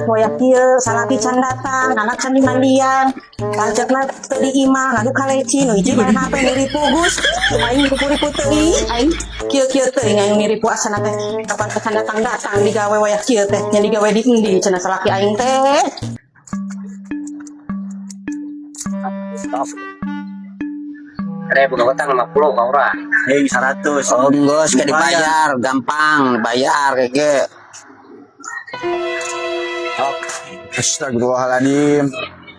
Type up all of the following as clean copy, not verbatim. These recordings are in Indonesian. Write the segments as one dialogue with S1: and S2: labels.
S1: Hoyak kieu salaki can datang, anak can dimandian, lanceukna teu diimah, ngadu kaleci, nu hiji main HP niripu Gus, main ripu-ripu teuing, aing kieu teuing aing niripu asana teh, kapan can datang digawe hoyak kieu teh, nya digawe di endi cenah salaki aing teh.
S2: Stop. Ada buka utang 50 kau ora.
S3: 100.
S2: Oh, enggak, sekali dibayar, gampang, bayar kayak gitu.
S3: Astagfirullahaladzim.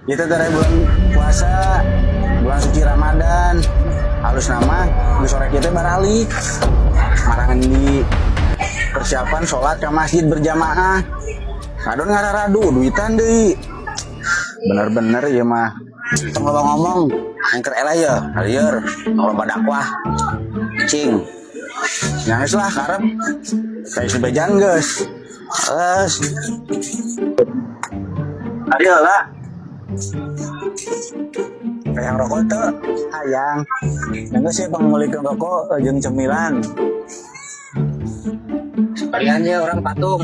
S3: Kita dari bulan puasa, bulan suci Ramadan. Halus nama, di sore kita baralik. Marangan di persiapan sholat ke masjid berjamaah. Adon ngararadu, duitan deui. Bener-bener ya mah.
S2: Ngomong-ngomong, angker elah ya, harieur, orang dakwah, cing.
S3: Nyangis lah karep. Kayak sebejan geus.
S2: Harieur lah.
S3: Kayak rokok tuh, hayang. Nangis sih pengulikeun rokok jeung cemilan.
S2: Sekaliannya orang patung.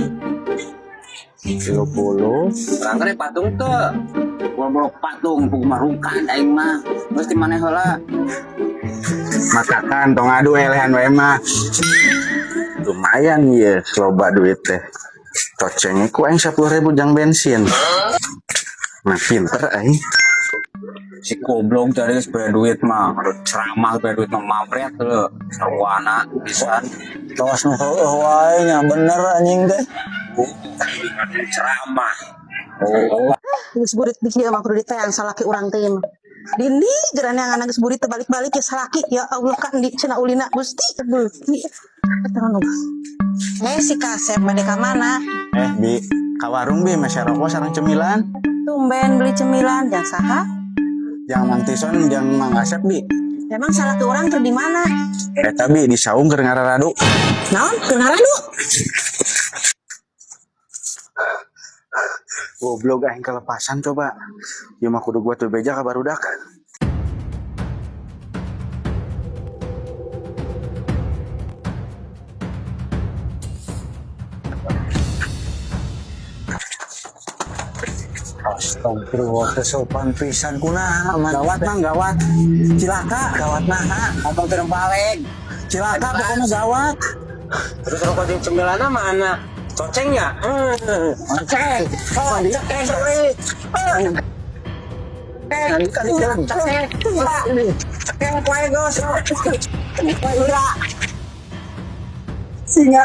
S3: 30.
S2: Orang kere patung tuh. Gua patung, puk marungkan aing mah. Mesti maneh heula.
S3: Masakan tong adu elehan wae mah. Lumayan ya, loba duit teh. Tocengnya ku aing 10.000 jang bensin. Nah pinter aing.
S2: Si goblok tadi sepeda duit mah, ceramah sepeda duit mah mabret tuh. Sarwana pisan.
S3: Tos nu heueuh wae nya bener anjing teh.
S2: Ceramah. Oh.
S1: Geus burit di kieu mah kudu diteang salaki urang teh mah. Dindi geran yang anak geus burit teh balik-balik ya salaki ya Allah kan di cenah ulina Gusti beuki. Si Kasep bade ka mana?
S3: Bi, ka warung bi masih rokok sareng cemilan.
S1: Tumben beli cemilan jang saha?
S3: Yang Mang Tison jeung Mang Asep bi.
S1: Emang salaki urang teh di mana?
S3: Eta bi di saung keur ngararadu.
S1: Naon? Keur ngaradu?
S3: Goblok aing kelepasan coba. Ieu mah kudu gua teu beja ka barudak. Astagfirullah, kesopan pisan kunaha mah.
S2: Gawat mah gawat.
S3: Cilaka, gawat naha.
S2: Ngomong terus balik.
S3: Cilaka pokoknya gawat.
S2: Terus rokok jeung cemilanna mana? Cocengnya? Coceng. Coceng sorry. Coceng kuai gos. Singa.